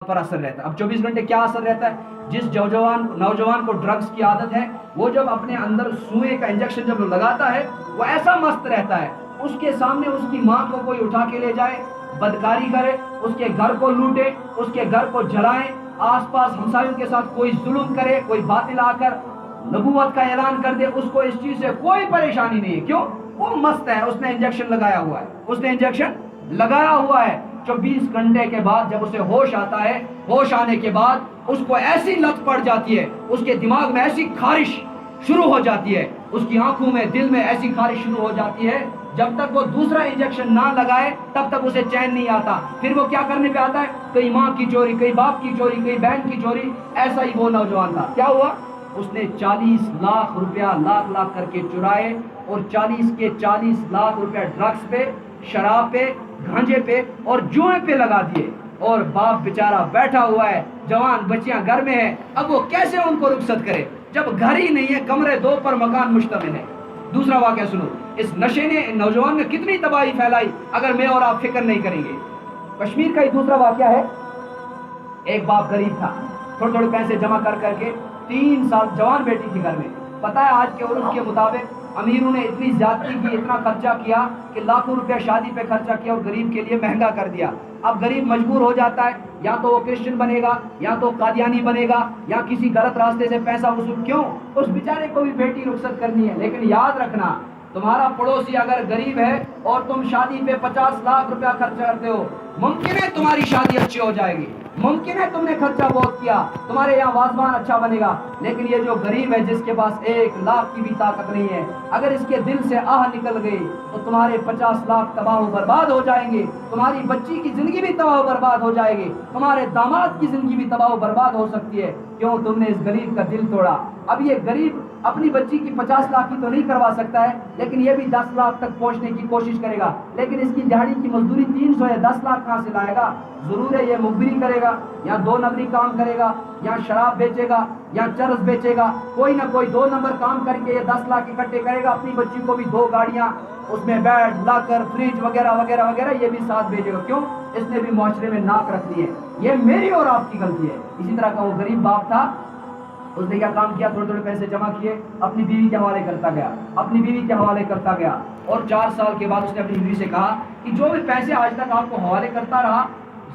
پر اثر رہتا ہے۔ اب 24 گھنٹے کیا اثر رہتا ہے؟ جس نوجوان کو ڈرگز کی عادت ہے، وہ جب اپنے اندر سوئے کا انجیکشن جب لگاتا ہے، وہ ایسا مست رہتا ہے، اس کے سامنے اس کی ماں کو کوئی اٹھا کے لے جائے، بدکاری کرے، اس کے گھر کو لوٹے، اس کے گھر کو جلائے، آس پاس ہمسایوں کے ساتھ کوئی ظلم کرے، کوئی باطل آ کر نبوت کا اعلان کر دے، اس کو اس چیز سے کوئی پریشانی نہیں ہے۔ کیوں؟ وہ مست ہے، اس نے انجیکشن لگایا ہوا ہے، اس نے انجیکشن لگایا ہوا ہے۔ 24 گھنٹے کے بعد جب اسے ہوش آتا ہے، ہوش آنے کے بعد اس کو ایسی لت پڑ جاتی ہے، اس کے دماغ میں ایسی خارش شروع ہو جاتی ہے، اس کی آنکھوں میں، دل میں ایسی خارش شروع ہو جاتی ہے، جب تک وہ دوسرا انجیکشن نہ لگائے تب تک اسے چین نہیں آتا۔ پھر وہ کیا کرنے پہ آتا ہے؟ کئی ماں کی چوری، کئی باپ کی چوری، کئی بہن کی چوری۔ ایسا ہی وہ نوجوان تھا۔ کیا ہوا؟ اس نے 40 لاکھ روپیہ لاکھ کر کے چرائے، اور 40 کے 40 لاکھ روپیہ ڈرگس پہ، شراب پہ، گھانجے پہ اور جوئے پہ لگا دیے، اور باپ بیچارہ بیٹھا ہوا ہے، جوان بچیاں گھر میں ہیں، اب وہ کیسے ان کو رخصت کرے جب گھر ہی نہیں ہے، کمرے 2 پر مکان مشتمل ہے۔ دوسرا واقعہ سنو، اس نشے نے نوجوان نے کتنی تباہی پھیلائی اگر میں اور آپ فکر نہیں کریں گے۔ کشمیر کا ہی دوسرا واقعہ ہے، ایک باپ غریب تھا، تھوڑے تھوڑے پیسے جمع کر کے 3 سال جوان بیٹی تھی گھر میں۔ پتہ ہے آج کے عرف کے مطابق امیروں نے اتنی زیادتی کی، اتنا خرچہ کیا کہ لاکھوں روپے شادی پہ خرچہ کیا اور غریب کے لیے مہنگا کر دیا۔ اب غریب مجبور ہو جاتا ہے، یا تو وہ کرسچن بنے گا، یا تو قادیانی بنے گا، یا کسی غلط راستے سے پیسہ وصول۔ کیوں؟ اس بیچارے کو بھی بیٹی رخصت کرنی ہے۔ لیکن یاد رکھنا، تمہارا پڑوسی اگر غریب ہے اور تم شادی پہ 50 لاکھ روپیہ خرچ کرتے ہو، ممکن ہے تمہاری شادی اچھی ہو جائے گی، ممکن ہے تم نے خرچہ بہت کیا، تمہارے یہاں وازوان اچھا بنے گا، لیکن یہ جو غریب ہے، جس کے پاس 1 لاکھ کی بھی طاقت نہیں ہے، اگر اس کے دل سے آہ نکل گئی تو تمہارے 50 لاکھ تباہ و برباد ہو جائیں گے، تمہاری بچی کی زندگی بھی تباہ و برباد ہو جائے گی، تمہارے داماد کی زندگی بھی تباہ و برباد ہو سکتی ہے۔ کیوں؟ تم نے اس غریب کا دل توڑا۔ اب یہ غریب اپنی بچی کی 50 لاکھ کی تو نہیں کروا سکتا ہے، لیکن یہ بھی 10 لاکھ تک پہنچنے کی کوشش کرے گا، لیکن اس کی دیہڑی کی مزدوری 300 ہے، 10 لاکھ کہاں سے لائے گا؟ ضرور ہے یہ مخبری کرے گا، یا 2 نمبری کام کرے گا، یا شراب بیچے گا، یا چرس بیچے گا، کوئی نہ کوئی 2 نمبر کام کر کے یہ 10 لاکھ اکٹھے کرے گا۔ اپنی بچی کو بھی 2 گاڑیاں، اس میں بیڈ، لاکر، فریج وغیرہ وغیرہ وغیرہ یہ بھی ساتھ بھیجے گا۔ کیوں؟ اس نے بھی معاشرے میں ناک رکھنی ہے۔ یہ میری اور آپ کی غلطی ہے۔ اسی طرح کا وہ غریب باپ تھا، اس نے کیا کام کیا؟ تھوڑے تھوڑے پیسے جمع کیے، اپنی بیوی کے حوالے کرتا گیا، اپنی بیوی کے حوالے کرتا گیا، اور 4 سال کے بعد اس نے اپنی بیوی سے کہا کہ جو بھی پیسے آج تک آپ کو حوالے کرتا رہا،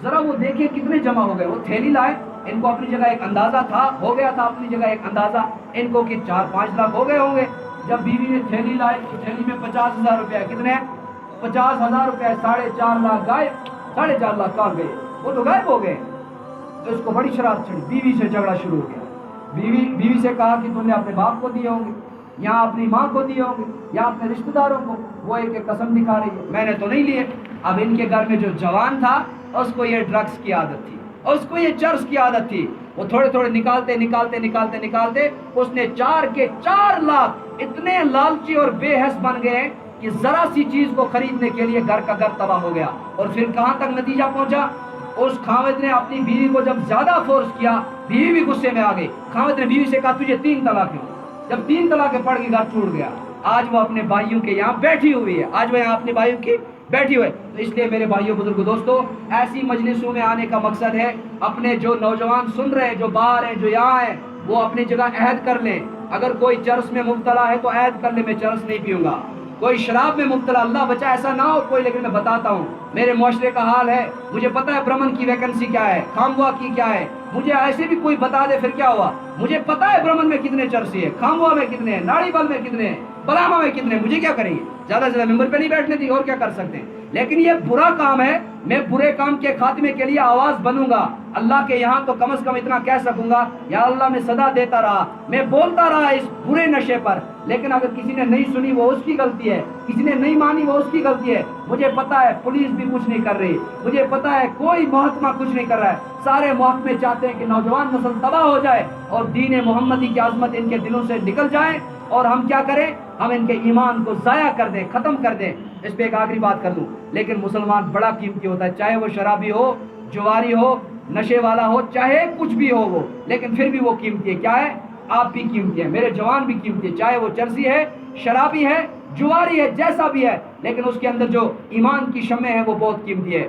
ذرا وہ دیکھیں کتنے جمع ہو گئے۔ وہ تھیلی لائے، ان کو اپنی جگہ ایک اندازہ تھا، ہو گیا تھا اپنی جگہ ایک اندازہ ان کو کہ 4-5 لاکھ ہو گئے ہوں گے۔ جب بیوی نے تھیلی لائی تو تھیلی میں 50,000 روپے۔ کتنے ہیں؟ 50,000 روپے۔ 4.5 لاکھ غائب۔ 4.5 لاکھ کہاں گئے؟ وہ تو غائب ہو گئے۔ تو اس کو بڑی شرارت چڑھی، بیوی سے جھگڑا شروع ہو گیا۔ بیوی سے کہا کہ تم نے اپنے باپ کو دیے ہوں گے، یا اپنی ماں کو دیے ہوں گے، یا اپنے رشتہ داروں کو۔ وہ ایک ایک قسم دکھا رہی ہے، میں نے تو نہیں لیے۔ اب ان کے گھر میں جو جوان تھا، اس کو یہ ڈرگس کی عادت تھی، اس کو یہ چرس کی عادت تھی۔ وہ تھوڑے تھوڑے نکالتے اس نے 4 کے 4 لاکھ اتنے لالچی اور بے حس بن گئے کہ ذرا سی چیز کو خریدنے کے لیے گھر کا گھر تباہ ہو گیا۔ اور پھر کہاں تک نتیجہ پہنچا؟ اس خاوند نے اپنی بیوی کو جب زیادہ فورس کیا، بیوی بھی غصے میں آ گئی۔ خاوند نے بیوی سے کہا تجھے 3 طلاقیں ہوں۔ جب 3 طلاقیں پڑ گئی، گھر ٹوٹ گیا۔ آج وہ اپنے بھائیوں کے یہاں بیٹھی ہوئی ہے، بیٹھی ہوئی ہے۔ تو اس لیے میرے بھائیوں، بزرگ دوستو، ایسی مجلسوں میں آنے کا مقصد ہے اپنے جو نوجوان سن رہے ہیں، جو باہر ہیں، جو یہاں ہیں، وہ اپنی جگہ عہد کر لیں۔ اگر کوئی چرس میں مبتلا ہے تو عہد کر لے، میں چرس نہیں پیوں گا۔ کوئی شراب میں مبتلا، اللہ بچا ایسا نہ ہو کوئی، لیکن میں بتاتا ہوں میرے معاشرے کا حال ہے، مجھے پتا ہے برہمن کی ویکنسی کیا ہے، خاموا کی کیا ہے۔ مجھے ایسے بھی کوئی بتا دے پھر کیا ہوا، مجھے پتا ہے برہمن میں کتنے چرسی ہے، خاموا میں کتنے ہیں، ناڑی بل میں کتنے ہیں، بلاما میں کتنے ہیں۔ مجھے کیا کریں گے؟ زیادہ سے زیادہ ممبر پہ نہیں بیٹھنے دی، اور کیا کر سکتے ہیں؟ لیکن یہ برا کام ہے، میں برے کام کے خاتمے کے لیے آواز بنوں گا۔ اللہ کے یہاں تو کم از کم اتنا کہہ سکوں گا، یا اللہ میں صدا دیتا رہا، میں بولتا رہا اس برے نشے پر۔ لیکن اگر کسی نے نہیں سنی وہ اس کی غلطی ہے، کسی نے نہیں مانی وہ اس کی غلطی ہے۔ مجھے پتا ہے پولیس بھی کچھ نہیں کر رہی، مجھے پتا ہے کوئی محکمہ کچھ نہیں کر رہا ہے۔ سارے محکمے چاہتے ہیں کہ نوجوان نسل تباہ ہو جائے اور دین محمدی کی عظمت ان کے دلوں سے نکل جائے، اور ہم کیا کریں؟ ہم ان کے ایمان کو ضائع کر دیں، ختم کر دیں۔ اس پہ ایک آخری بات کر دوں، لیکن مسلمان بڑا قیمتی ہوتا ہے، چاہے وہ شرابی ہو، جواری ہو، نشے والا ہو، چاہے کچھ بھی ہو وہ، لیکن پھر بھی وہ قیمتی ہے۔ کیا ہے؟ آپ بھی قیمتی ہیں، میرے جوان بھی قیمتی ہے، چاہے وہ چرسی ہے، شرابی ہے، جواری ہے، جیسا بھی ہے، لیکن اس کے اندر جو ایمان کی شمع ہے وہ بہت قیمتی ہے۔